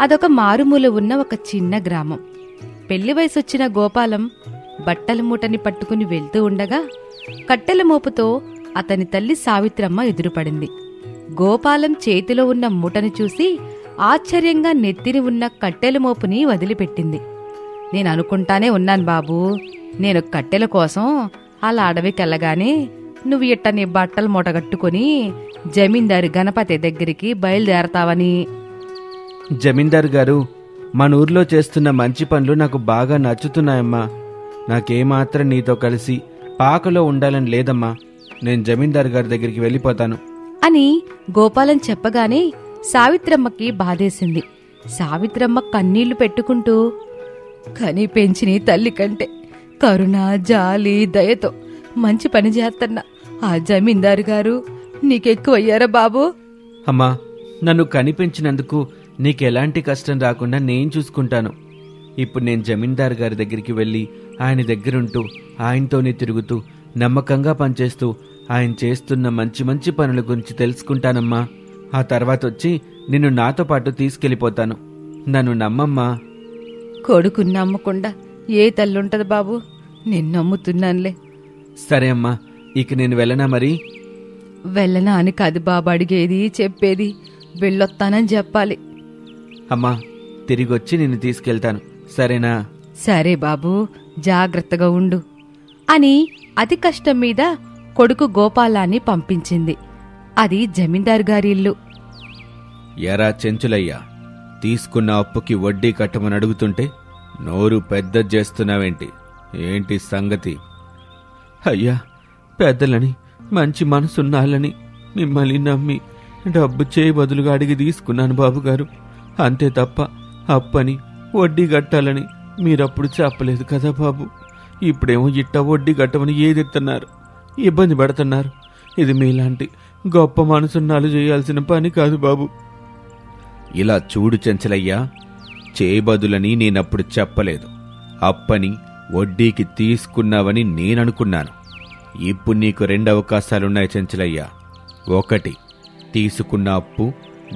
అదొక మారుమూల ఉన్న ఒక చిన్న గ్రామం. పెళ్లి వయసొచ్చిన గోపాలం బట్టల మూటని పట్టుకుని వెళ్తూ ఉండగా కట్టెల మోపుతో అతని తల్లి సావిత్రమ్మ ఎదురుపడింది. గోపాలం చేతిలో ఉన్న మూటని చూసి ఆశ్చర్యంగా నెత్తిని ఉన్న కట్టెల మోపుని వదిలిపెట్టింది. నేననుకుంటానే ఉన్నాను బాబూ, నేను కట్టెల కోసం అలా అడవికెళ్ళగానే నువ్వు ఇట్ట నీ బట్టలు మూటగట్టుకుని జమీందారు గణపతి దగ్గరికి బయలుదేరతావని. జమీందారు గారు, మన ఊర్లో చేస్తున్న మంచి పనులు నాకు బాగా నచ్చుతున్నాయమ్మా. నాకేమాత్రం నీతో కలిసి పాకలో ఉండాలని లేదమ్మా. నేను జమీందారు గారి దగ్గరికి వెళ్ళిపోతాను అని గోపాలం చెప్పగానే సావిత్రమ్మకి బాధేసింది. సావిత్రమ్మ కన్నీళ్లు పెట్టుకుంటూ, కని పెంచిని తల్లి కంటే కరుణ, జాలి, దయతో మంచి పని చేస్తున్నా ఆ జమీందారు గారు నీకెక్కువయ్యారా బాబూ? అమ్మా, నన్ను కనిపించినందుకు నీకెలాంటి కష్టం రాకుండా నేను చూసుకుంటాను. ఇప్పుడు నేను జమీందారు గారి దగ్గరికి వెళ్ళి ఆయన దగ్గరుంటూ ఆయనతోనే తిరుగుతూ నమ్మకంగా పనిచేస్తూ ఆయన చేస్తున్న మంచి మంచి పనుల గురించి తెలుసుకుంటానమ్మా. ఆ తర్వాత వచ్చి నిన్ను నాతో పాటు తీసుకెళ్ళిపోతాను. నన్ను నమ్మమ్మా. కొడుకుని నమ్మకుండా ఏ తల్లుంటది బాబు, నేను నమ్ముతున్నానులే. సరే అమ్మా, ఇక నేను వెళ్ళనా మరి? వెళ్ళనా అని కాదు బాబు అడిగేది, చెప్పేది. వెళ్ళొత్తానని చెప్పాలి. అమ్మా, తిరిగొచ్చి నిన్ను తీసుకెళ్తాను, సరేనా? సరే బాబూ, జాగ్రత్తగా ఉండు అని అతి కష్టం మీద కొడుకు గోపాలాన్ని పంపించింది. అది జమీందారు గారి ఇల్లు. ఎరా చెంచులయ్యా, తీసుకున్న అప్పుకి వడ్డీ కట్టమని అడుగుతుంటే నోరు పెద్ద చేస్తున్నావేంటి? ఏంటి సంగతి? అయ్యా, పెద్దలని మంచి మనసున్నాళ్ళని మిమ్మల్ని నమ్మి డబ్బు చేయి బదులుగా అడిగి తీసుకున్నాను బాబుగారు. అంతే తప్ప అప్పని వడ్డీ కట్టాలని మీరప్పుడు చెప్పలేదు కదా బాబు. ఇప్పుడేమో ఇట్ట వడ్డీ కట్టమని ఏదెత్తున్నారు, ఇబ్బంది పడుతున్నారు. ఇది మీలాంటి గొప్ప మనసున్నాళ్ళు చేయాల్సిన పని కాదు బాబు. ఇలా చూడు చెంచలయ్యా, చేయబదులని నేనప్పుడు చెప్పలేదు. అప్పని వడ్డీకి తీసుకున్నావని నేననుకున్నాను. ఇప్పుడు నీకు 2 అవకాశాలున్నాయి చెంచలయ్యా. 1, తీసుకున్న అప్పు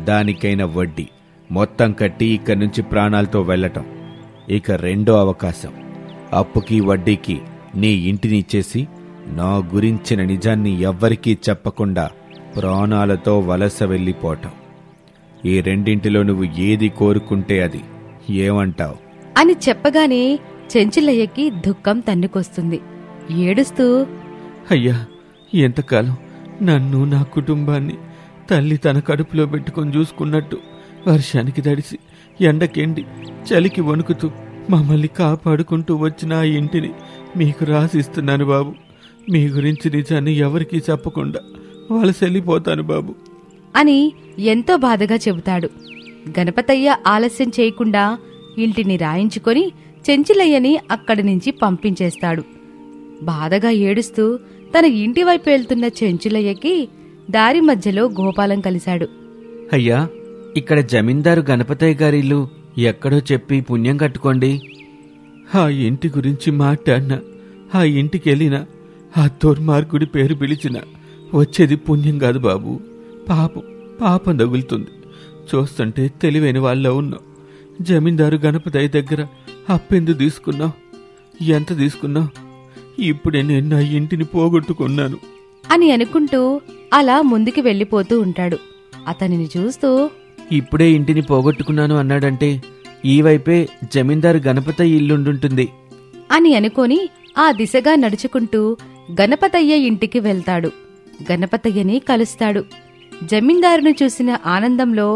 దానికైన వడ్డీ మొత్తం కట్టి ఇక్కడి నుంచి ప్రాణాలతో వెళ్ళటం. ఇక 2వ అవకాశం, అప్పుకి వడ్డీకి నీ ఇంటిని ఇచ్చేసి నా గురించిన నిజాన్ని ఎవ్వరికీ చెప్పకుండా ప్రాణాలతో వలస వెళ్ళిపోవటం. ఈ రెండింటిలో నువ్వు ఏది కోరుకుంటే అది. ఏమంటావు? అని చెప్పగానే చెంచులయ్యకి దుఃఖం తన్నుకొస్తుంది. ఏడుస్తూ, అయ్యా, ఎంతకాలం నన్ను నా కుటుంబాన్ని తల్లి తన కడుపులో పెట్టుకొని చూసుకున్నట్టు వర్షానికి తడిసి ఎండకెండి చలికి వణుకుతూ మమ్మల్ని కాపాడుకుంటూ వచ్చిన ఆ ఇంటిని మీకు రాసిస్తున్నాను బాబు. మీ గురించి నిజాన్ని ఎవరికీ చెప్పకుండా వలసెళ్ళిపోతాను బాబు అని ఎంతో బాధగా చెబుతాడు. గణపతయ్య ఆలస్యం చేయకుండా ఇంటిని రాయించుకొని చెంచులయ్యని అక్కడి నుంచి పంపించేస్తాడు. బాధగా ఏడుస్తూ తన ఇంటి వైపు వెళ్తున్న చెంచులయ్యకి దారి మధ్యలో గోపాలం కలిశాడు. అయ్యా, ఇక్కడ జమీందారు గణపతయ్య గారి ఇల్లు ఎక్కడో చెప్పి పుణ్యం కట్టుకోండి. ఆ ఇంటి గురించి మాట్లాడినా, ఆ ఇంటికెళ్ళినా, ఆ దుర్మార్గుడి పేరు పిలిచినా వచ్చేది పుణ్యం కాదు బాబు. పాపం తగులుతుంది. చూస్తుంటే తెలివైన వాళ్ళ ఉన్నావు. జమీందారు గణపతయ్య దగ్గర అప్పెందు తీసుకున్నావు? ఎంత తీసుకున్నావు? ఇప్పుడే నేను నా ఇంటిని పోగొట్టుకున్నాను అని అనుకుంటూ అలా ముందుకు వెళ్ళిపోతూ ఉంటాడు. అతనిని చూస్తూ, ఇప్పుడే ఇంటిని పోగొట్టుకున్నాను అన్నాడంటే ఈ వైపే జమీందారు గణపతయ్య ఇల్లుండుంటుంది అని అనుకొని ఆ దిశగా నడుచుకుంటూ గణపతయ్య ఇంటికి వెళ్తాడు. గణపతయ్యని కలుస్తాడు. జమీందారును చూసిన ఆనందంలో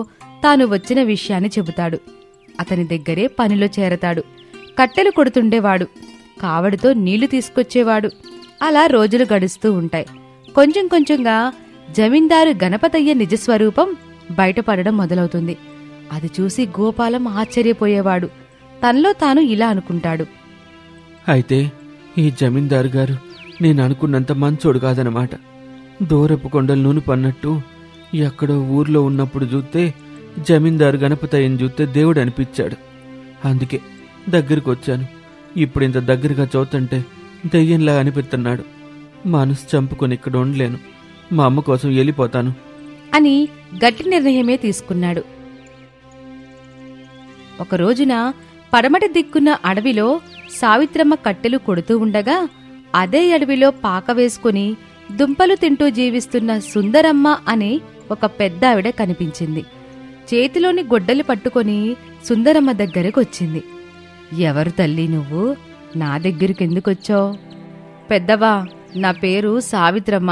తాను వచ్చిన విషయాన్ని చెబుతాడు. అతని దగ్గరే పనిలో చేరతాడు. కట్టెలు కొడుతుండేవాడు. కావడితో నీళ్లు తీసుకొచ్చేవాడు. అలా రోజులు గడుస్తూ ఉంటాయి. కొంచెం కొంచెంగా జమీందారు గణపతయ్య నిజస్వరూపం బయటపడడం మొదలవుతుంది. అది చూసి గోపాలం ఆశ్చర్యపోయేవాడు. తనలో తాను ఇలా అనుకుంటాడు, అయితే ఈ జమీందారు గారు నేను అనుకున్నంత మంచోడు కాదనమాట. దూరపు కొండలు నూనె పన్నట్టు ఎక్కడో ఊర్లో ఉన్నప్పుడు చూస్తే జమీందారు గణపతయ్యని చూస్తే దేవుడు అనిపించాడు. అందుకే దగ్గరికి వచ్చాను. ఇప్పుడు ఇంత దగ్గరగా చూస్తుంటే దెయ్యంలా అనిపిస్తున్నాడు. మనసు చంపుకొని ఇక్కడ ఉండలేను. మా అమ్మ కోసం వెళ్ళిపోతాను అని గట్టి నిర్ణయమే తీసుకున్నాడు. ఒక రోజున పడమటి దిక్కున్న అడవిలో సావిత్రమ్మ కట్టెలు కొడుతూ ఉండగా అదే అడవిలో పాక వేసుకుని దుంపలు తింటూ జీవిస్తున్న సుందరమ్మ అనే ఒక పెద్ద ఆవిడ కనిపించింది. చేతిలోని గొడ్డలి పట్టుకొని సుందరమ్మ దగ్గరకొచ్చింది. ఎవరు తల్లి నువ్వు? నా దగ్గరికెందుకొచ్చావు? పెద్దవా, నా పేరు సావిత్రమ్మ.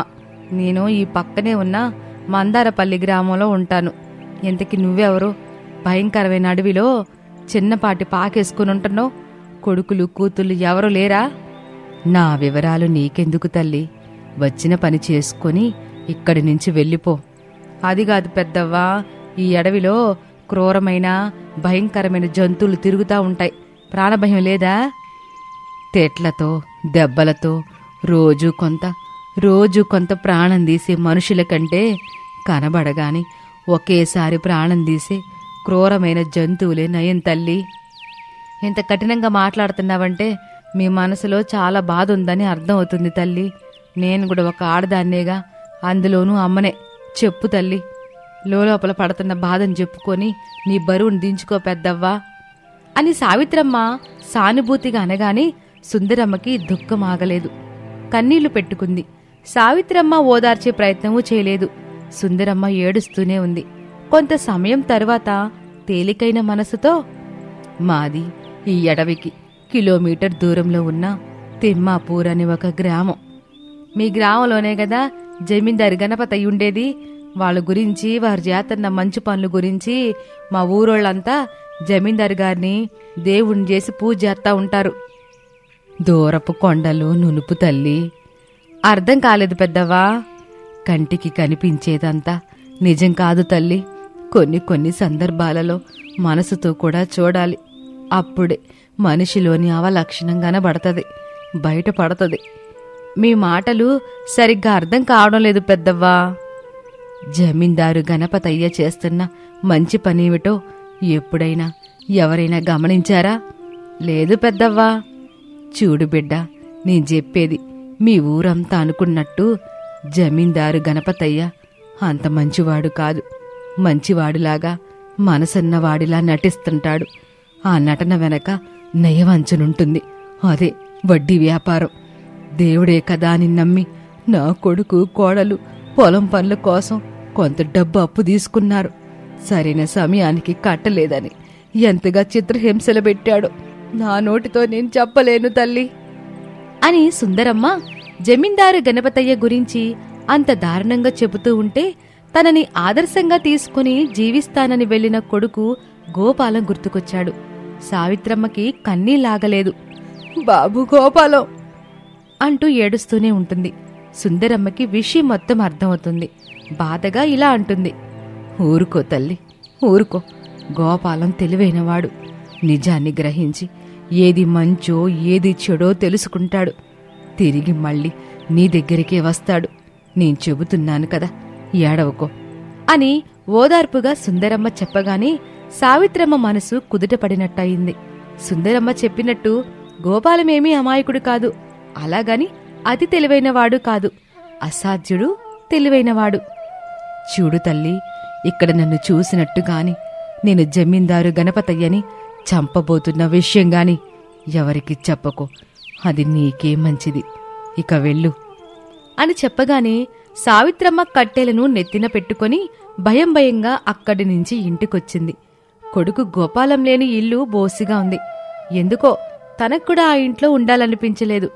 నేను ఈ పక్కనే ఉన్న మందారపల్లి గ్రామంలో ఉంటాను. ఎంతకి నువ్వెవరు? భయంకరమైన అడవిలో చిన్నపాటి పాకేసుకునుంటున్నావు. కొడుకులు కూతుళ్ళు ఎవరు లేరా? నా వివరాలు నీకెందుకు తల్లి? వచ్చిన పని చేసుకొని ఇక్కడి నుంచి వెళ్ళిపో. అదిగాదు పెద్దవ్వా, ఈ అడవిలో క్రూరమైన భయంకరమైన జంతువులు తిరుగుతా ఉంటాయి. ప్రాణభయం లేదా? తెట్లతో దెబ్బలతో రోజు కొంత ప్రాణం తీసే మనుషుల కంటే కనబడగాని ఒకేసారి ప్రాణం తీసే క్రూరమైన జంతువులే నయం తల్లి. ఇంత కఠినంగా మాట్లాడుతున్నావంటే మీ మనసులో చాలా బాధ ఉందని అర్థం అవుతుంది తల్లి. నేను కూడా ఒక ఆడదాన్నేగా, అందులోనూ అమ్మనే. చెప్పు తల్లి, లోపల పడుతున్న బాధను చెప్పుకొని నీ బరువును దించుకో పెద్దవ్వా అని సావిత్రమ్మ సానుభూతిగా అనగానే సుందరమ్మకి దుఃఖం ఆగలేదు. కన్నీళ్లు పెట్టుకుంది. సావిత్రమ్మ ఓదార్చే ప్రయత్నమూ చేయలేదు. సుందరమ్మ ఏడుస్తూనే ఉంది. కొంత సమయం తరువాత తేలికైన మనసుతో, మాది ఈ అడవికి కిలోమీటర్ దూరంలో ఉన్న తిమ్మాపూర్ అని ఒక గ్రామం. మీ గ్రామంలోనే కదా జమీందారు గణపతయ్య ఉండేది. వాళ్ళ గురించి, వారు చేస్తున్న మంచి పనుల గురించి మా ఊరోళ్ళంతా జమీందారు గారిని దేవుణ్ణి చేసి పూజ చేస్తా ఉంటారు. దూరపు కొండలు నునుపు తల్లి. అర్థం కాలేదు పెద్దవా? కంటికి కనిపించేదంతా నిజం కాదు తల్లి. కొన్ని సందర్భాలలో మనసుతో కూడా చూడాలి. అప్పుడే మనిషిలోని అవలక్షణం కనబడతది, బయటపడతది. మీ మాటలు సరిగ్గా అర్థం కావడం లేదు పెద్దవ్వా. జమీందారు గణపతయ్య చేస్తున్న మంచి పనేమిటో ఎప్పుడైనా ఎవరైనా గమనించారా? లేదు పెద్దవ్వా. చూడు బిడ్డ, నేను చెప్పేది మీ ఊరంతా అనుకున్నట్టు జమీందారు గణపతయ్య అంత మంచివాడు కాదు. మంచివాడిలాగా మనసన్నవాడిలా నటిస్తుంటాడు. ఆ నటన వెనక నయవంచనుంటుంది. అదే వడ్డీ వ్యాపారం. దేవుడే కదా అని నమ్మి నా కొడుకు కోడలు పొలం పనుల కోసం కొంత డబ్బు అప్పు తీసుకున్నారు. సరైన సమయానికి కట్టలేదని ఎంతగా చిత్రహింసలు పెట్టాడో నా నోటితో నేను చెప్పలేను తల్లి అని సుందరమ్మ జమీందారు గణపతయ్య గురించి అంత దారుణంగా చెబుతూ ఉంటే తనని ఆదర్శంగా తీసుకుని జీవిస్తానని వెళ్లిన కొడుకు గోపాలం గుర్తుకొచ్చాడు. సావిత్రమ్మకి కన్నీలాగలేదు. బాబు గోపాలం అంటూ ఏడుస్తూనే ఉంటుంది. సుందరమ్మకి విషయం మొత్తం అర్థమవుతుంది. బాధగా ఇలా అంటుంది, ఊరుకో తల్లి, ఊరుకో. గోపాలం తెలివైనవాడు. నిజాన్ని గ్రహించి ఏది మంచో ఏది చెడో తెలుసుకుంటాడు. తిరిగి మళ్ళీ నీ దగ్గరికే వస్తాడు. నేను చెబుతున్నాను కదా, ఏడవకో అని ఓదార్పుగా సుందరమ్మ చెప్పగానే సావిత్రమ్మ మనసు కుదుటపడినట్టయింది. సుందరమ్మ చెప్పినట్టు గోపాలమేమీ అమాయకుడు కాదు. అలాగని అతి తెలివైనవాడు కాదు. అసాధ్యుడు, తెలివైనవాడు. చూడు తల్లి, ఇక్కడ నన్ను చూసినట్టుగాని నేను జమీందారు గణపతయ్యని చంపబోతున్న విషయంగాని ఎవరికి చెప్పకో. అది నీకే మంచిది. ఇక వెళ్ళు అని చెప్పగానే సావిత్రమ్మ కట్టెలను నెత్తిన పెట్టుకొని భయంగా అక్కడి నుంచి ఇంటికొచ్చింది. కొడుకు గోపాలం లేని ఇల్లు బోసిగా ఉంది. ఎందుకో తనక్కూడా ఆ ఇంట్లో ఉండాలనిపించలేదు.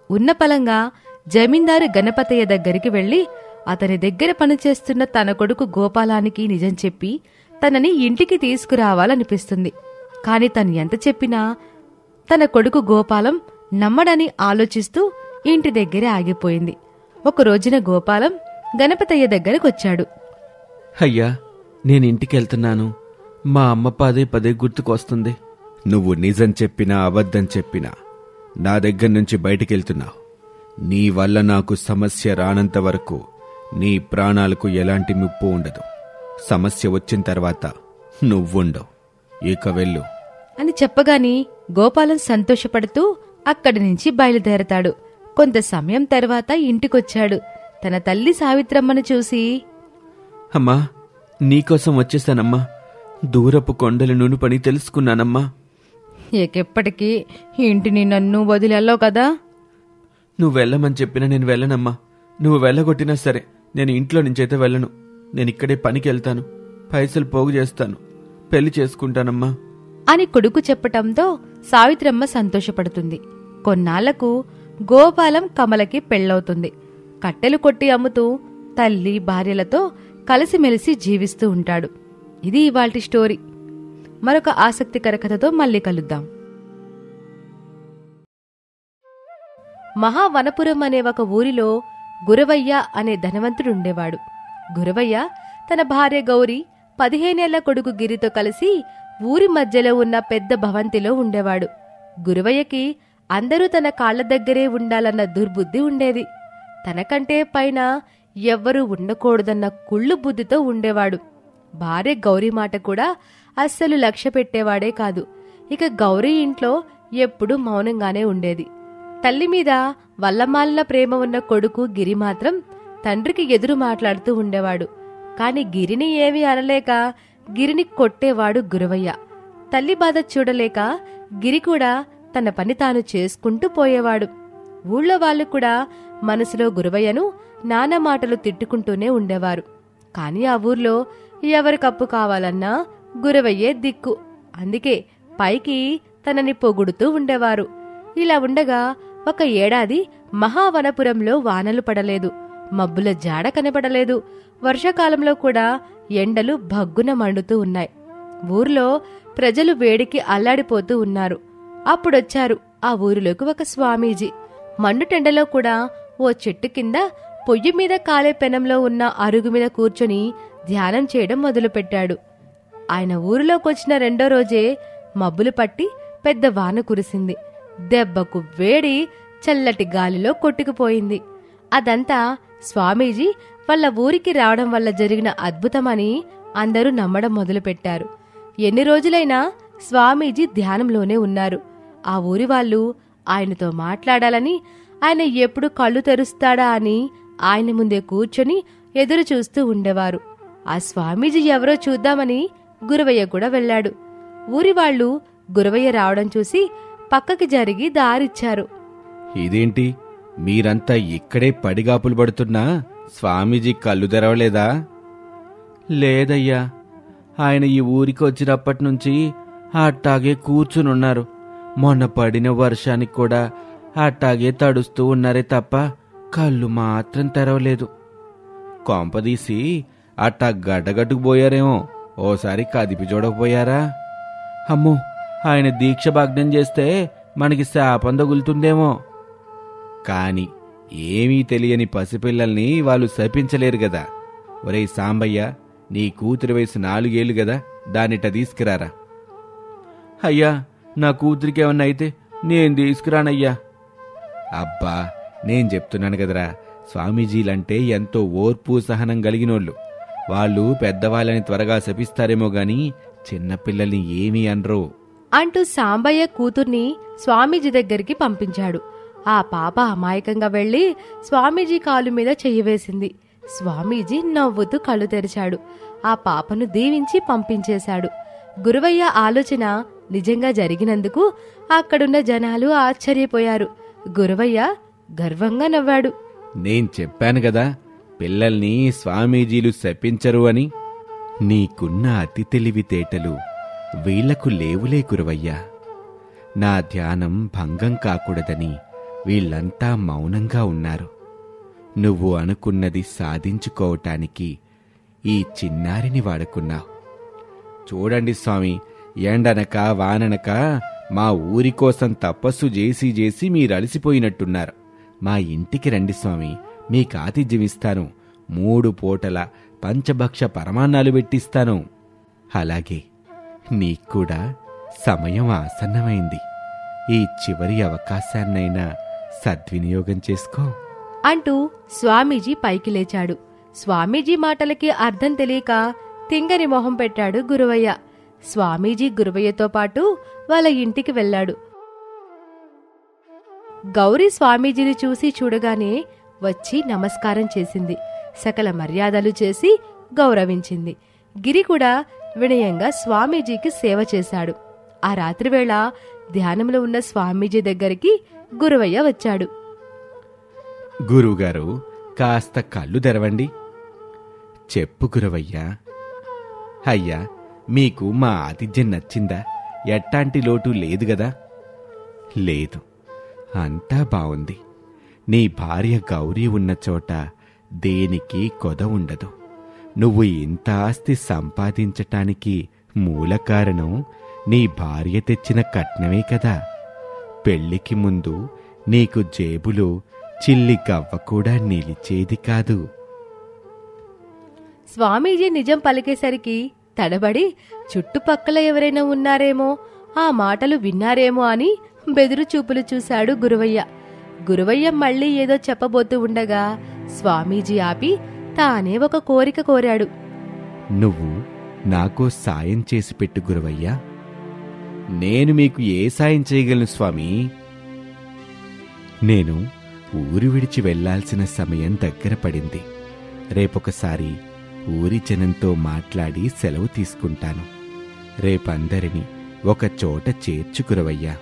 ఉన్న పలంగా జమీందారు గణపతయ్య దగ్గరికి వెళ్లి అతని దగ్గర పనిచేస్తున్న తన కొడుకు గోపాలానికి నిజం చెప్పి తనని ఇంటికి తీసుకురావాలనిపిస్తుంది. కాని తను ఎంత చెప్పినా తన కొడుకు గోపాలం నమ్మడని ఆలోచిస్తూ ఇంటి దగ్గరే ఆగిపోయింది. ఒక రోజున గోపాలం గణపతయ్య దగ్గరకొచ్చాడు. అయ్యా, నేనింటికెళ్తున్నాను. మా అమ్మ పదే గుర్తుకొస్తుంది. నువ్వు నిజం చెప్పినా అబద్ధం చెప్పినా నా దగ్గర నుంచి బయటికెళ్తున్నావు. నీ వల్ల నాకు సమస్య రానంత వరకు నీ ప్రాణాలకు ఎలాంటి ముప్పు ఉండదు. సమస్య వచ్చిన తర్వాత నువ్వుండవు. ఇక వెళ్ళు అని చెప్పగాని గోపాలం సంతోషపడుతూ అక్కడి నుంచి బయలుదేరతాడు. కొంత సమయం తర్వాత ఇంటికొచ్చాడు. తన తల్లి సావిత్రమ్మను చూసి, అమ్మా, నీకోసం వచ్చేసానమ్మా. దూరపు కొండల నునుపని తెలుసుకున్నానమ్మా. ఎకెప్పటికీ ఇంటిని నన్ను వదిలేళ్ళవు కదా. నువ్వు వెళ్ళమని చెప్పినా నేను వెళ్ళనమ్మా. నువ్వు వెళ్ళగొట్టినా సరే నేను ఇంట్లో నుంచైతే వెళ్ళను. నేను ఇక్కడే పనికి వెళ్తాను, పైసలు పోగు చేస్తాను, పెళ్లి చేసుకుంటానమ్మా అని కొడుకు చెప్పటంతో సావిత్రమ్మ సంతోషపడుతుంది. కొన్నాళ్లకు గోపాలం కమలకి పెళ్ళవుతుంది. కట్టెలు కొట్టి అమ్ముతూ తల్లి భార్యలతో కలిసిమెలిసి జీవిస్తూ ఉంటాడు. ఇది ఇవాల్టి స్టోరీ. మరొక ఆసక్తికర కథతో మళ్ళీ కలుద్దాం. మహావనపురం అనే ఒక ఊరిలో గురవయ్య అనే ధనవంతుడుండేవాడు. గురవయ్య తన భార్య గౌరి 15 ఏళ్ల కొడుకు గిరితో కలిసి ఊరి మధ్యలో ఉన్న పెద్ద భవంతిలో ఉండేవాడు. గురవయ్యకి అందరూ తన కాళ్ల దగ్గరే ఉండాలన్న దుర్బుద్ధి ఉండేది. తనకంటే పైన ఎవ్వరూ ఉండకూడదన్న కుళ్ళు బుద్ధితో ఉండేవాడు. భార్య గౌరీ మాట కూడా అస్సలు లక్ష్య పెట్టేవాడే కాదు. ఇక గౌరీ ఇంట్లో ఎప్పుడూ మౌనంగానే ఉండేది. తల్లి మీద వల్లమాలిన ప్రేమ ఉన్న కొడుకు గిరి మాత్రం తండ్రికి ఎదురు మాట్లాడుతూ ఉండేవాడు. కాని గిరిని ఏమీ అనలేక గిరిని కొట్టేవాడు గురవయ్య. తల్లి బాధ చూడలేక గిరి కూడా తన పని తాను చేసుకుంటూ పోయేవాడు. ఊళ్ళో వాళ్ళు కూడా మనసులో గురవయ్యను నానా మాటలు తిట్టుకుంటూనే ఉండేవారు. కాని ఆ ఊర్లో ఎవరికప్పు కావాలన్నా గురవయ్యే దిక్కు. అందుకే పైకి తనని పొగుడుతూ ఉండేవారు. ఇలా ఉండగా ఒక ఏడాది మహావనపురంలో వానలు పడలేదు, మబ్బుల జాడ కనపడలేదు. వర్షాకాలంలో కూడా ఎండలు భగ్గున మండుతూ ఉన్నాయి. ఊర్లో ప్రజలు వేడికి అల్లాడిపోతూ ఉన్నారు. అప్పుడొచ్చారు ఆ ఊరిలోకి ఒక స్వామీజీ. మండుటెండలో కూడా ఓ చెట్టు కింద పొయ్యి మీద కాలే పెనంలో ఉన్న అరుగు మీద కూర్చొని ధ్యానం చేయడం మొదలుపెట్టాడు. ఆయన ఊరిలోకొచ్చిన 2వ రోజే మబ్బులు పట్టి పెద్ద వాన కురిసింది. దెబ్బకు వేడి చల్లటి గాలిలో కొట్టుకుపోయింది. అదంతా స్వామీజీ వాళ్ళ ఊరికి రావడం వల్ల జరిగిన అద్భుతమని అందరూ నమ్మడం మొదలుపెట్టారు. ఎన్ని రోజులైనా స్వామీజీ ధ్యానంలోనే ఉన్నారు. ఆ ఊరి వాళ్ళు ఆయనతో మాట్లాడాలని, ఆయన ఎప్పుడు కళ్ళు తెరుస్తాడా అని ఆయన ముందే కూర్చొని ఎదురు చూస్తూ ఉండేవారు. ఆ స్వామీజీ ఎవరో చూద్దామని గురవయ్య కూడా వెళ్లాడు. ఊరివాళ్లు గురవయ్య రావడం చూసి పక్కకి జరిగి దారిచ్చారు. ఇదేంటి, మీరంతా ఇక్కడే పడిగాపులు పడుతున్నా స్వామీజీ కళ్ళు తెరవలేదా? లేదయ్యా, ఆయన ఈ ఊరికి వచ్చినప్పటినుంచి అట్టాగే కూర్చునున్నారు. మొన్న పడిన వర్షానికి కూడా అట్టాగే తడుస్తూ ఉన్నారే తప్ప కళ్ళు మాత్రం తెరవలేదు. కొంపదీసి అట్టా గడ్డగట్టుకుపోయారేమో, ఓసారి కదిపి చూడకపోయారా? అమ్మో, ఆయన దీక్ష భగ్నం చేస్తే మనకి శాపం తగులుతుందేమో. కాని ఏమీ తెలియని పసిపిల్లల్ని వాళ్ళు శపించలేరు గదా. ఒరేయ్ సాంబయ్య, నీ కూతురి వయసు 4 ఏళ్లు గదా, దానిట తీసుకురారా. అయ్యా, నా కూతురికేమన్నా అయితే నేను తీసుకురానయ్యా. అబ్బా, నేను చెప్తున్నాను కదరా, స్వామీజీలంటే ఎంతో ఓర్పు సహనం కలిగినోళ్ళు. వాళ్ళు పెద్దవాళ్ళని త్వరగా శపిస్తారేమో గాని చిన్నపిల్లల్ని ఏమీ అనరు అంటూ సాంబయ్య కూతుర్ని స్వామీజీ దగ్గరికి పంపించాడు. ఆ పాప అమాయకంగా వెళ్లి స్వామీజీ కాలు మీద చెయ్యి వేసింది. స్వామీజీ నవ్వుతూ కళ్ళు తెరిచాడు. ఆ పాపను దీవించి పంపించేశాడు. గురవయ్య ఆలోచన నిజంగా జరిగినందుకు అక్కడున్న జనాలు ఆశ్చర్యపోయారు. గురవయ్య గర్వంగా నవ్వాడు. నేను చెప్పాను గదా, పిల్లల్ని స్వామీజీలు శపించరు అని. నీకున్న అతి తెలివితేటలు వీళ్లకు లేవులే గురవయ్యా. నా ధ్యానం భంగం కాకూడదని వీళ్లంతా మౌనంగా ఉన్నారు. నువ్వు అనుకున్నది సాధించుకోవటానికి ఈ చిన్నారిని వాడుకున్నావు. చూడండి స్వామి, ఎండనక వాననక మా ఊరి కోసం తపస్సు చేసి చేసి మీరలిసిపోయినట్టున్నారు. మా ఇంటికి రండి స్వామి, మీకు ఆతిథ్యమిస్తాను. 3 పూటల పంచభక్ష పరమాన్నాలు పెట్టిస్తాను. అలాగే నీక్కూడా సమయం ఆసన్నమైంది. ఈ చివరి అవకాశాన్నైనా సద్వినియోగం చేసుకో అంటూ స్వామీజీ పైకి లేచాడు. స్వామీజీ మాటలకి అర్థం తెలియక తింగని మొహం పెట్టాడు గురవయ్య. స్వామీజీ గురవయ్యతో పాటు వాళ్ళ ఇంటికి వెళ్లాడు. గౌరీ స్వామీజీని చూసి చూడగానే వచ్చి నమస్కారం చేసింది. సకల మర్యాదలు చేసి గౌరవించింది. గిరి కూడా వినయంగా స్వామీజీకి సేవ చేశాడు. ఆ రాత్రివేళ ధ్యానంలో ఉన్న స్వామీజీ దగ్గరికి గురవయ్య వచ్చాడు. గురువుగారు, కాస్త కళ్ళు తెరవండి. చెప్పు గురవయ్యా. అయ్యా, మీకు మా ఆతిథ్యం నచ్చిందా? ఎట్టాంటి లోటు లేదు గదా? లేదు, అంతా బావుంది. నీ భార్య గౌరీ ఉన్న చోట దేనికి కొద ఉండదు. నువ్వు ఇంత ఆస్తి సంపాదించటానికి మూల కారణం నీ భార్య తెచ్చిన కట్నమే కదా. పెళ్లికి ముందు నీకు జేబులో చిల్లి గవ్వ కూడా నిలిచేది కాదు. స్వామీజీ నిజం పలికేసరికి తడబడి చుట్టుపక్కల ఎవరైనా ఉన్నారేమో, ఆ మాటలు విన్నారేమో అని బెదురు చూపులు చూశాడు గురవయ్య. గురవయ్య మళ్ళీ ఏదో చెప్పబోతూ ఉండగా స్వామీజీ ఆపి తానే ఒక కోరిక కోరాడు. నువ్వు నాకో సాయం చేసి పెట్టు గురవయ్యా. నేను మీకు ఏ సాయం చేయగలను స్వామీ? నేను ఊరు విడిచి వెళ్లాల్సిన సమయం దగ్గర పడింది. రేపొకసారి ఊరి జనంతో మాట్లాడి సెలవు తీసుకుంటాను. రేపందరినీ ఒక చోట చేర్చు గురవయ్యా.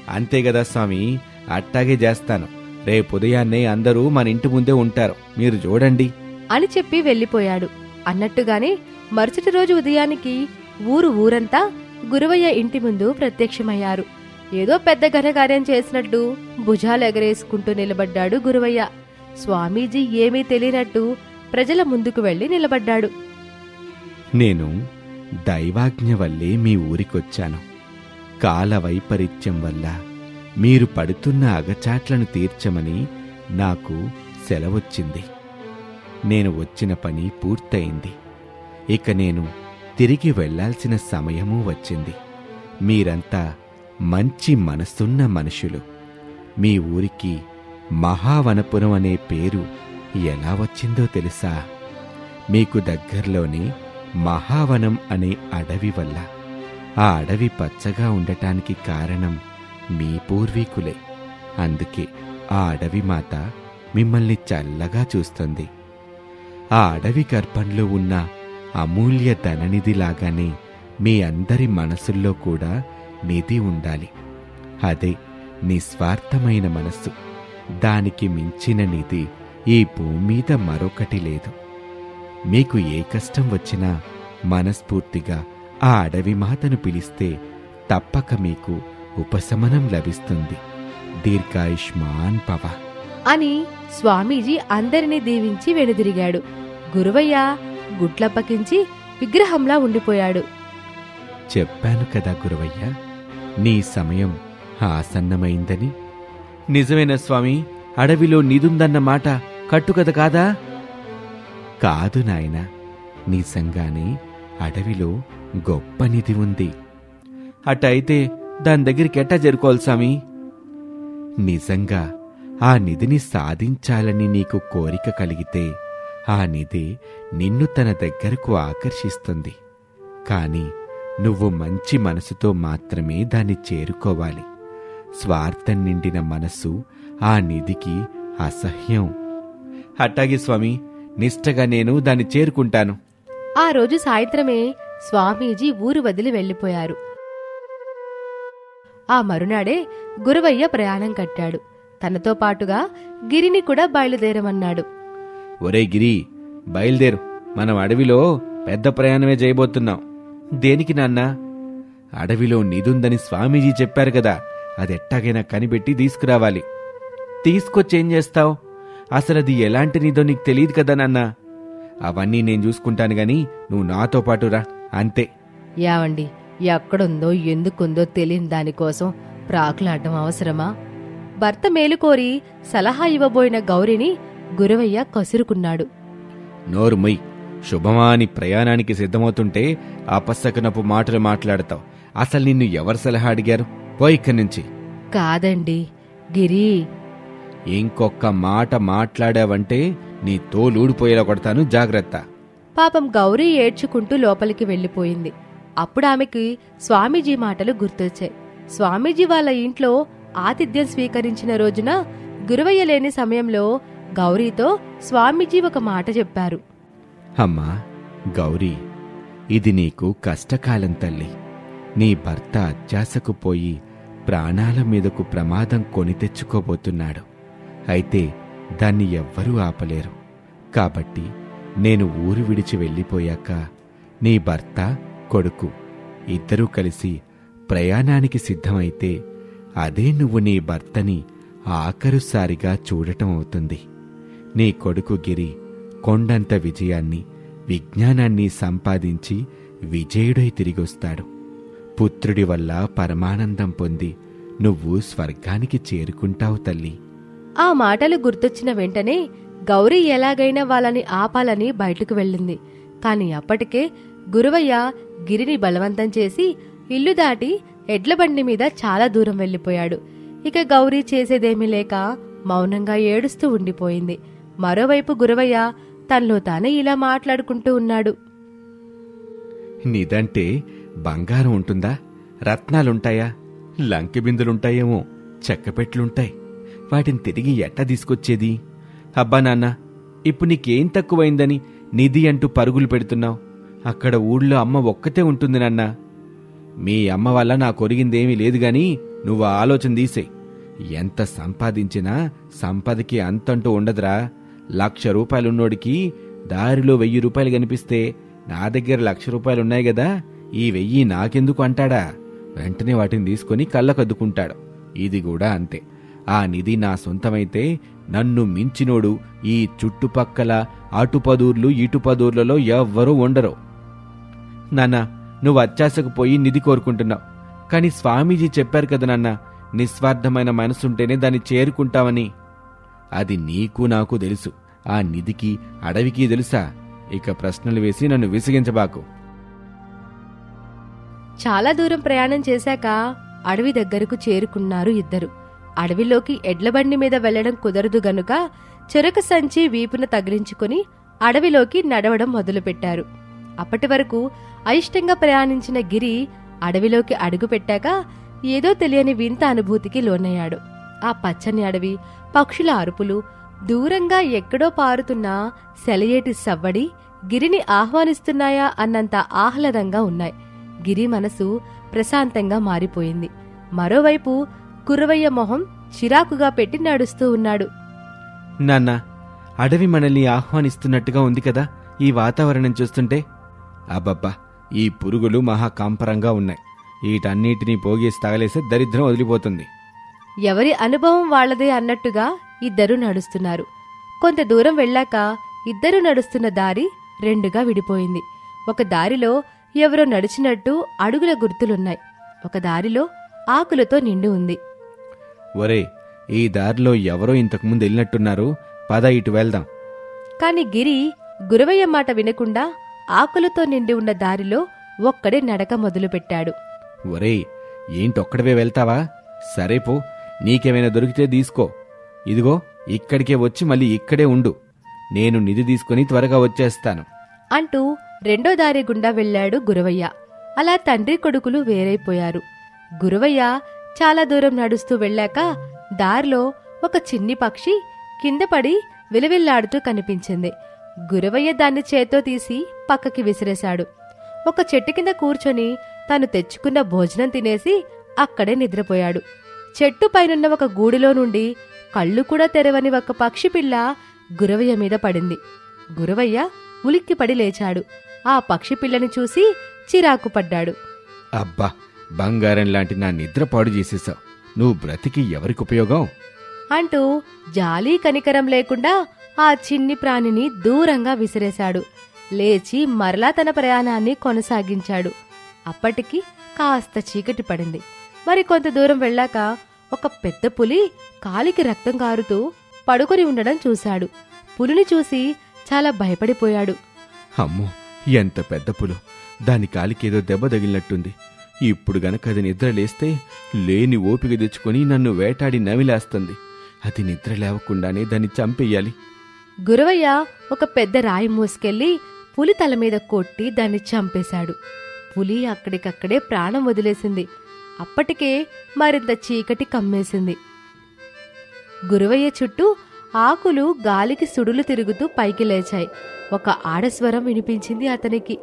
అంతేగదా స్వామి, అట్టాగే చేస్తాను. రేపుదయాన్నే అందరూ మన ఇంటి ముందే ఉంటారు, మీరు చూడండి అని చెప్పి వెళ్ళిపోయాడు. అన్నట్టుగానే మరుసటి రోజు ఉదయానికి ఊరంతా గురవయ్య ఇంటి ముందు ప్రత్యక్షమయ్యారు. ఏదో పెద్ద ఘనకార్యం చేసినట్టు భుజాలు ఎగరేసుకుంటూ నిలబడ్డాడు గురవయ్య. స్వామీజీ ఏమీ తెలియనట్టు ప్రజల ముందుకు వెళ్లి నిలబడ్డాడు. నేను దైవాజ్ఞ వల్లే మీ ఊరికొచ్చాను. కాల వైపరీత్యం వల్ల మీరు పడుతున్న అగచాట్లను తీర్చమని నాకు సెలవొచ్చింది. నేను వచ్చిన పని పూర్తయింది. ఇక నేను తిరిగి వెళ్లాల్సిన సమయమూ వచ్చింది. మీరంతా మంచి మనసున్న మనుషులు. మీ ఊరికి మహావనపురం అనే పేరు ఎలా వచ్చిందో తెలుసా? మీకు దగ్గర్లోనే మహావనం అనే అడవి వల్ల. ఆ అడవి పచ్చగా ఉండటానికి కారణం మీ పూర్వీకులే. అందుకే ఆ అడవి మాత మిమ్మల్ని చల్లగా చూస్తుంది. ఆ అడవి గర్భంలో ఉన్న అమూల్య ధననిధిలాగానే మీ అందరి మనసుల్లో కూడా నిధి ఉండాలి. అదే నిస్వార్థమైన మనస్సు. దానికి మించిన నిధి ఈ భూమి మీద మరొకటి లేదు. మీకు ఏ కష్టం వచ్చినా మనస్ఫూర్తిగా ఆ అడవి మాతను పిలిస్తే తప్పక మీకు ఉపశమనం లభిస్తుంది. దీర్ఘాయుష్మాన్ భవ అని స్వామీజీ అందరినీ దీవించి వెనుదిరిగాడు. గురవయ్య గుట్లప్పకించి విగ్రహంలా ఉండిపోయాడు. చెప్పాను కదా గురవయ్య, నీ సమయం ఆసన్నమైందని. నిజమేనా స్వామి? అడవిలో నిదుందన్న మాట కట్టుకథ కాదా? కాదు నాయనా, నిజంగానే అడవిలో గొప్ప నిధి ఉంది. అట్టయితే దాని దగ్గరికి ఎట్టా చేరుకోవాలి స్వామి? నిజంగా ఆ నిధిని సాధించాలని నీకు కోరిక కలిగితే ఆ నిధి నిన్ను తన దగ్గరకు ఆకర్షిస్తుంది. కాని నువ్వు మంచి మనసుతో మాత్రమే దాన్ని చేరుకోవాలి. స్వార్థం నిండిన మనసు ఆ నిధికి అసహ్యం. అట్టాగే స్వామి, నిష్టగా నేను దాన్ని చేరుకుంటాను. ఆ రోజు సాయంత్రమే స్వామీజీ ఊరు వదిలి వెళ్లిపోయారు. ఆ మరునాడే గురవయ్య ప్రయాణం కట్టాడు. తనతో పాటుగా గిరిని కూడా బయలుదేరమన్నాడు. ఒరే గిరి, బయలుదేరు. మనం అడవిలో పెద్ద ప్రయాణమే చేయబోతున్నాం. దేనికి నాన్నా? అడవిలో నిదుందని స్వామీజీ చెప్పారు కదా, అదెట్టాగైనా కనిపెట్టి తీసుకురావాలి. తీసుకొచ్చేం చేస్తావు? అసలది ఎలాంటి నిదో నీకు తెలియదు కదా నాన్నా. అవన్నీ నేను చూసుకుంటాను గాని నువ్వు నాతో పాటు రా, అంతే. యావండి, ఎక్కడుందో ఎందుకుందో తెలియని దానికోసం ప్రాకులాడటం అవసరమా? భర్త మేలుకోరి సలహా ఇవ్వబోయిన గౌరిని గురవయ్య కసురుకున్నాడు. నోరు మొయ్. శుభమాని ప్రయాణానికి సిద్ధమవుతుంటే అపశకనపు మాటలు మాట్లాడతావు. అసలు నిన్ను ఎవరు సలహా అడిగారు? పోయి ఇక్కడి నుంచి. కాదండి గిరి. ఇంకొక్క మాట మాట్లాడావంటే నీ తోలూడిపోయేలా కొడతాను, జాగ్రత్త. పాపం గౌరీ ఏడ్చుకుంటూ లోపలికి వెళ్లిపోయింది. అప్పుడు ఆమెకి స్వామీజీ మాటలు గుర్తొచ్చాయి. స్వామీజీ వాళ్ళ ఇంట్లో ఆతిథ్యం స్వీకరించిన రోజున గురవయ్య లేని సమయంలో గౌరీతో స్వామీజీ ఒక మాట చెప్పారు. అమ్మా గౌరీ, ఇది నీకు కష్టకాలం తల్లి. నీ భర్త అత్యాశకు పోయి ప్రాణాల మీదకు ప్రమాదం కొని తెచ్చుకోబోతున్నాడు. అయితే దాన్ని ఎవ్వరూ ఆపలేరు. కాబట్టి నేను ఊరు విడిచి వెళ్ళిపోయాక నీ భర్త, కొడుకు ఇద్దరూ కలిసి ప్రయాణానికి సిద్ధమైతే అదే నువ్వు నీ భర్తని ఆఖరుసారిగా చూడటం అవుతుంది. నీ కొడుకు గిరి కొండంత విజయాన్ని, విజ్ఞానాన్ని సంపాదించి విజయుడై తిరిగొస్తాడు. పుత్రుడి వల్ల పరమానందం పొంది నువ్వు స్వర్గానికి చేరుకుంటావు తల్లి. ఆ మాటలు గుర్తొచ్చిన వెంటనే గౌరీ ఎలాగైనా వాళ్ళని ఆపాలని బయటకు వెళ్ళింది. కాని అప్పటికే గురవయ్య గిరిని బలవంతం చేసి ఇల్లు దాటి ఎడ్లబండి మీద చాలా దూరం వెళ్ళిపోయాడు. ఇక గౌరీ చేసేదేమీ లేక మౌనంగా ఏడుస్తూ ఉండిపోయింది. మరోవైపు గురవయ్య తనలో తానే ఇలా మాట్లాడుకుంటూ ఉన్నాడు. నీదంటే బంగారం ఉంటుందా? రత్నాలుంటాయా? లంకె బిందులుంటాయేమో, చెక్కపెట్లుంటాయి. వాటిని తిరిగి ఎట్టా తీసుకొచ్చేది? అబ్బా నాన్న, ఇప్పుడు నీకేం తక్కువైందని నిధి అంటూ పరుగులు పెడుతున్నావు? అక్కడ ఊళ్ళో అమ్మ ఒక్కతే ఉంటుంది నాన్న. మీ అమ్మ వల్ల నాకు ఒరిగిందేమీ లేదుగాని నువ్వు ఆలోచన తీసే. ఎంత సంపాదించినా సంపదకి అంతంటూ ఉండదురా. 1,00,000 రూపాయలున్నోడికి దారిలో 1,000 రూపాయలు కనిపిస్తే నా దగ్గర 1,00,000 రూపాయలున్నాయి గదా, ఈ 1,000 నాకెందుకు అంటాడా? వెంటనే వాటిని తీసుకుని కళ్ళకద్దుకుంటాడు. ఇది కూడా అంతే. ఆ నిధి నా సొంతమైతే నన్ను మించినోడు ఈ చుట్టుపక్కల అటుపదూర్లు ఇటుపదూర్లలో ఎవ్వరూ ఉండరు. నాన్న, నువ్వు అత్యాశకు పోయి నిధి కోరుకుంటున్నావు. కాని స్వామీజీ చెప్పారు కదా నాన్న, నిస్వార్థమైన మనసుంటేనే దాన్ని చేరుకుంటావని. అది నీకు నాకు తెలుసు. ఆ నిధికి అడవికి తెలుసా? ఇక ప్రశ్నలు వేసి నన్ను విసిగించబాకు. చాలా దూరం ప్రయాణం చేశాక అడవి దగ్గరకు చేరుకున్నారు ఇద్దరు. అడవిలోకి ఎడ్లబండి మీద వెళ్లడం కుదరదు గనుక చెరకు సంచి వీపున తగిలించుకుని అడవిలోకి నడవడం మొదలుపెట్టారు. అప్పటి వరకు అయిష్టంగా ప్రయాణించిన గిరి అడవిలోకి అడుగుపెట్టాక ఏదో తెలియని వింత అనుభూతికి లోనయ్యాడు. ఆ పచ్చని అడవి, పక్షుల అరుపులు, దూరంగా ఎక్కడో పారుతున్న సెలయేటి సవ్వడి గిరిని ఆహ్వానిస్తున్నాయా అన్నంత ఆహ్లాదంగా ఉన్నాయి. గిరి మనసు ప్రశాంతంగా మారిపోయింది. మరోవైపు గురవయ్య మొహం చిరాకుగా పెట్టి నడుస్తూ ఉన్నాడు. నాన్న, అడవి మనల్ని ఆహ్వానిస్తున్నట్టుగా ఉంది కదా ఈ వాతావరణం చూస్తుంటే. అబ్బబ్బా, ఈ పురుగులు మహాకాంపరంగా ఉన్నాయి. వీటన్నిటినీ పోగేసి తగలేసే దరిద్రం వదిలిపోతుంది. ఎవరి అనుభవం వాళ్లదే అన్నట్టుగా ఇద్దరూ నడుస్తున్నారు. కొంత దూరం వెళ్ళాక ఇద్దరూ నడుస్తున్న దారి రెండుగా విడిపోయింది. ఒక దారిలో ఎవరో నడిచినట్టు అడుగుల గుర్తులున్నాయి. ఒక దారిలో ఆకులతో నిండి ఉంది. ఒరే, ఈ దారిలో ఎవరో ఇంతకుముందు వెళ్ళినట్టున్నారు. పద, ఇటు వెళ్దాం. కాని గిరి గురవయ్య మాట వినకుండా ఆకులతో నిండి ఉన్న దారిలో ఒక్కడే నడక మొదలుపెట్టాడు. ఒరే, ఏంటొక్కడవే వెళ్తావా? సరే పో, నీకేమైనా దొరికితే తీసుకో. ఇదిగో ఇక్కడికే వచ్చి మళ్ళీ ఇక్కడే ఉండు. నేను నిధి తీసుకుని త్వరగా వచ్చేస్తాను అంటూ రెండో దారి గుండా వెళ్లాడు గురవయ్య. అలా తండ్రి కొడుకులు వేరైపోయారు. గురవయ్య చాలా దూరం నడుస్తూ వెళ్ళాక దారిలో ఒక చిన్ని పక్షి కింద పడి విలవిల్లాడుతూ కనిపించింది. గురవయ్య దాన్ని చేత్తో తీసి పక్కకి విసిరేశాడు. ఒక చెట్టు కింద కూర్చొని తను తెచ్చుకున్న భోజనం తినేసి అక్కడే నిద్రపోయాడు. చెట్టు పైనున్న ఒక గూడిలో నుండి కళ్ళు కూడా తెరవని ఒక పక్షి పిల్ల గురవయ్య మీద పడింది. గురవయ్య ఉలిక్కిపడి లేచాడు. ఆ పక్షి పిల్లని చూసి చిరాకు పడ్డాడు. అబ్బా, బంగారం లాంటి నా నిద్ర పాడు చేసేశావు. నువ్వు బ్రతికి ఎవరికి ఉపయోగం? అంటూ జాలి కనికరం లేకుండా ఆ చిన్ని ప్రాణిని దూరంగా విసిరేశాడు. లేచి మరలా తన ప్రయాణాన్ని కొనసాగించాడు. అప్పటికి కాస్త చీకటి పడింది. మరి కొంత దూరం వెళ్ళాక ఒక పెద్ద పులి కాలికి రక్తం కారుతూ పడుకొని ఉండడం చూశాడు. పులిని చూసి చాలా భయపడిపోయాడు. అమ్మో, ఎంత పెద్ద పులు! దాని కాలికేదో దెబ్బ తగిలినట్టుంది. ఇప్పుడు గనక అది నిద్ర లేస్తే లేని ఓపిక తెచ్చుకొని నన్ను వేటాడి నవిలేస్తుంది. అది నిద్ర లేవకుండానే దాన్ని చంపేయాలి. గురవయ్య ఒక పెద్ద రాయి మోసుకెళ్లి పులి తల మీద కొట్టి దాన్ని చంపేశాడు. పులి అక్కడికక్కడే ప్రాణం వదిలేసింది. అప్పటికే మరింత చీకటి కమ్మేసింది. గురవయ్య చుట్టూ ఆకులు గాలికి సుడులు తిరుగుతూ పైకి లేచాయి. ఒక ఆడస్వరం వినిపించింది అతనికి.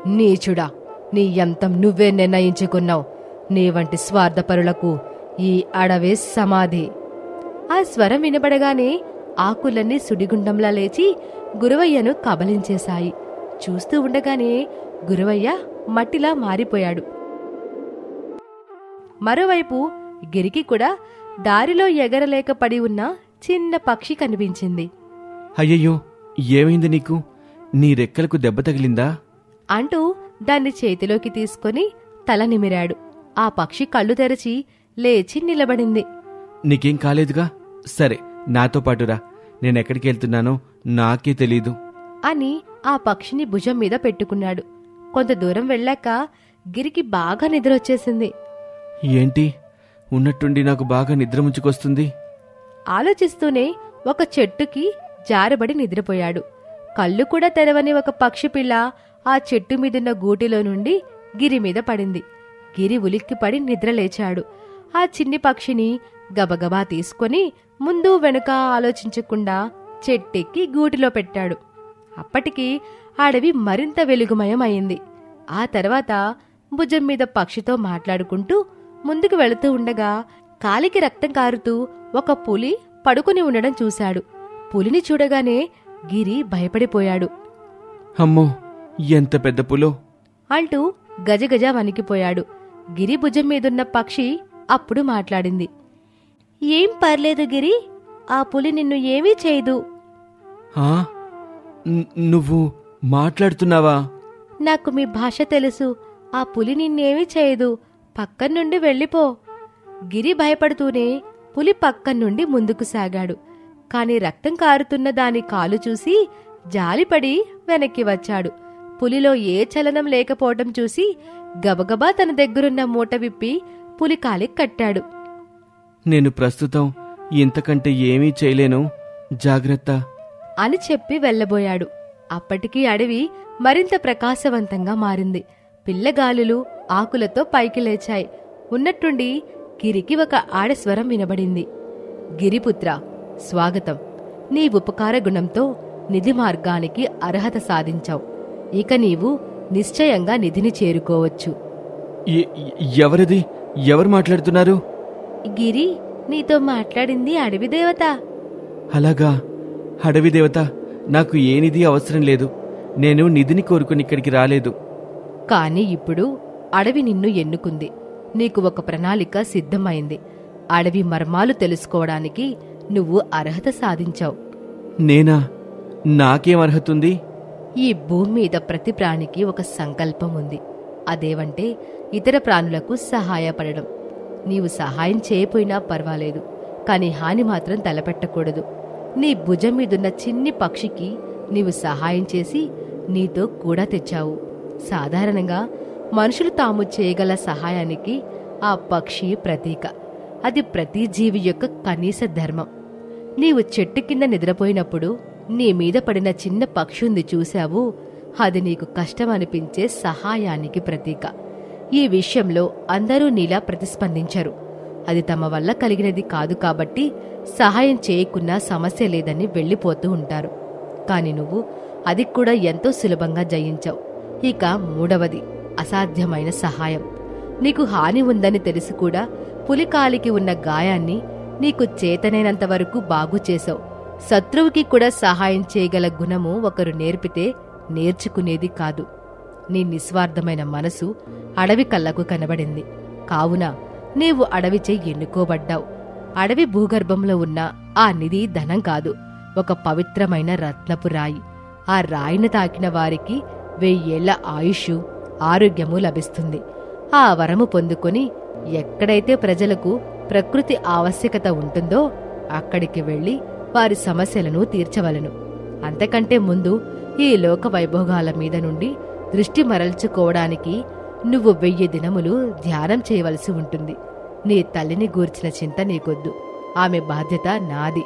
నీచుడా, నీ యంతం నువ్వే నిర్ణయించుకున్నావు. నీ వంటి స్వార్థపరులకు ఈ అడవే సమాధి. ఆ స్వరం వినబడగానే ఆకులన్నీ సుడిగుండంలా లేచి గురవయ్యను కబలించేశాయి. చూస్తూ ఉండగానే గురవయ్య మట్టిలా మారిపోయాడు. మరోవైపు గిరికి కూడా దారిలో ఎగరలేక పడి ఉన్న చిన్న పక్షి కనిపించింది. అయ్యయ్యో, ఏమైంది నీకు? నీ రెక్కలకు దెబ్బ తగిలిందా? అంటూ దాన్ని చేతిలోకి తీసుకొని తల నిమిరాడు. ఆ పక్షి కళ్ళు తెరచి లేచి నిలబడింది. నీకేం కాలేదుగా? సరే, నాతో పాటురా. నేనెక్కడికి వెళ్తున్నానో నాకే తెలీదు అని ఆ పక్షిని భుజం మీద పెట్టుకున్నాడు. కొంత దూరం వెళ్ళాక గిరికి బాగా నిద్రొచ్చేసింది. ఏంటి, ఉన్నట్టుండి నాకు బాగా నిద్ర ముంచుకొస్తుంది. ఆలోచిస్తూనే ఒక చెట్టుకి జారబడి నిద్రపోయాడు. కళ్ళు కూడా తెరవని ఒక పక్షి పిల్ల ఆ చెట్టు మీదున్న గూటిలో నుండి గిరి మీద పడింది. గిరి ఉలిక్కిపడి నిద్రలేచాడు. ఆ చిన్ని పక్షిని గబగబా తీసుకొని ముందు వెనుక ఆలోచించకుండా చెట్టెక్కి గూటిలో పెట్టాడు. అప్పటికి అడవి మరింత వెలుగుమయం అయింది. ఆ తర్వాత భుజం మీద పక్షితో మాట్లాడుకుంటూ ముందుకు వెళుతూ ఉండగా కాలికి రక్తం కారుతూ ఒక పులి పడుకుని ఉండడం చూశాడు. పులిని చూడగానే గిరి భయపడిపోయాడు. అమ్మో, ఎంత పెద్ద పులో! అంటూ గజగజ వణికిపోయాడు. గిరి భుజం మీదున్న పక్షి అప్పుడు మాట్లాడింది. ఏం పర్లేదు గిరి, ఆ పులి నిన్ను ఏమీ చేయదు. ఆ? నువ్వు మాట్లాడుతున్నావా? నాకు మీ భాష తెలుసు. ఆ పులి నిన్నేమీ చేయదు. పక్కనుండి వెళ్ళిపో. గిరి భయపడుతూనే పులి పక్కనుండి ముందుకు సాగాడు. కాని రక్తం కారుతున్న దాని కాలు చూసి జాలిపడి వెనక్కి వచ్చాడు. పులిలో ఏ చలనం లేకపోవటం చూసి గబగబా తన దగ్గరున్న మూట విప్పి పులి కాలికి కట్టాడు. నేను ప్రస్తుతం ఇంతకంటే ఏమీ చేయలేను, జాగ్రత్త అని చెప్పి వెళ్లబోయాడు. అప్పటికీ అడవి మరింత ప్రకాశవంతంగా మారింది. పిల్లగాలులు ఆకులతో పైకి లేచాయి. ఉన్నట్టుండి గిరికి ఒక ఆడస్వరం వినబడింది. గిరిపుత్ర, స్వాగతం. నీ ఉపకార గుణంతో నిధి మార్గానికి అర్హత సాధించావు. ఇక నీవు నిశ్చయంగా నిధిని చేరుకోవచ్చు. ఎవరిది? ఎవరు మాట్లాడుతున్నారు? గిరి, నీతో మాట్లాడింది అడవి దేవత. అలాగా? అడవి దేవత, నాకు ఏ నిధి అవసరం లేదు. నేను నిధిని కోరుకుని ఇక్కడికి రాలేదు. కాని ఇప్పుడు అడవి నిన్ను ఎన్నుకుంది. నీకు ఒక ప్రణాళిక సిద్ధమైంది. అడవి మర్మాలు తెలుసుకోవడానికి నువ్వు అర్హత సాధించావు. నేనా? నాకేం అర్హతుంది? ఈ భూమి మీద ప్రతి ప్రాణికి ఒక సంకల్పం ఉంది. అదేవంటే ఇతర ప్రాణులకు సహాయపడడం. నీవు సహాయం చేయపోయినా పర్వాలేదు, కాని హాని మాత్రం తలపెట్టకూడదు. నీ భుజం మీదున్న చిన్ని పక్షికి నీవు సహాయం చేసి నీతో కూడా తెచ్చావు. సాధారణంగా మనుషులు తాము చేయగల సహాయానికి ఆ పక్షి ప్రతీక. అది ప్రతి జీవి యొక్క కనీస ధర్మం. నీవు చెట్టు కింద నిద్రపోయినప్పుడు నీ మీద పడిన చిన్న పక్షి ఉంది చూశావు, అది నీకు కష్టమనిపించే సహాయానికి ప్రతీక. ఈ విషయంలో అందరూ నీలా ప్రతిస్పందించరు. అది తమ వల్ల కలిగినది కాదు కాబట్టి సహాయం చేయకున్నా సమస్య లేదని వెళ్ళిపోతూ ఉంటారు. కాని నువ్వు అది కూడా ఎంతో సులభంగా జయించావు. ఇక మూడవది అసాధ్యమైన సహాయం. నీకు హాని ఉందని తెలిసి కూడా పులికాలికి ఉన్న గాయాన్ని నీకు చేతనైనంతవరకు బాగుచేశావు. శత్రువుకి కూడా సహాయం చేయగల గుణము ఒకరు నేర్పితే నేర్చుకునేది కాదు. నీ నిస్వార్థమైన మనసు అడవి కళ్ళకు కనబడింది. కావున నీవు అడవిచే ఎన్నుకోబడ్డావు. అడవి భూగర్భంలో ఉన్న ఆ నిధి ధనం కాదు, ఒక పవిత్రమైన రత్నపు రాయి. ఆ రాయిని తాకిన వారికి 1000 ఏళ్ల ఆయుష్, ఆరోగ్యము లభిస్తుంది. ఆ వరము పొందుకొని ఎక్కడైతే ప్రజలకు ప్రకృతి ఆవశ్యకత ఉంటుందో అక్కడికి వెళ్లి వారి సమస్యలను తీర్చవలను. అంతకంటే ముందు ఈ లోక వైభోగాల మీద నుండి దృష్టి మరల్చుకోవడానికి నువ్వు 1000 దినములు ధ్యానం చేయవలసి ఉంటుంది. నీ తల్లిని గూర్చిన చింత నీకొద్దు, ఆమె బాధ్యత నాది.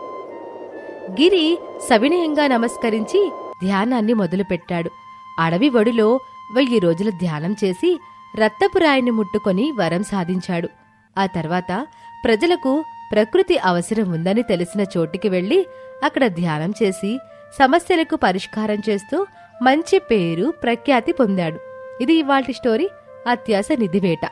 గిరి సవినయంగా నమస్కరించి ధ్యానాన్ని మొదలుపెట్టాడు. అడవి ఒడిలో 1000 రోజుల ధ్యానం చేసి రత్తపు రాయిని ముట్టుకొని వరం సాధించాడు. ఆ తర్వాత ప్రజలకు ప్రకృతి అవసరం ఉందని తెలిసిన చోటికి వెళ్లి అక్కడ ధ్యానం చేసి సమస్యలకు పరిష్కారం చేస్తూ మంచి పేరు ప్రఖ్యాతి పొందాడు. ఇది ఇవాల్టి స్టోరీ అత్యాస నిధివేట.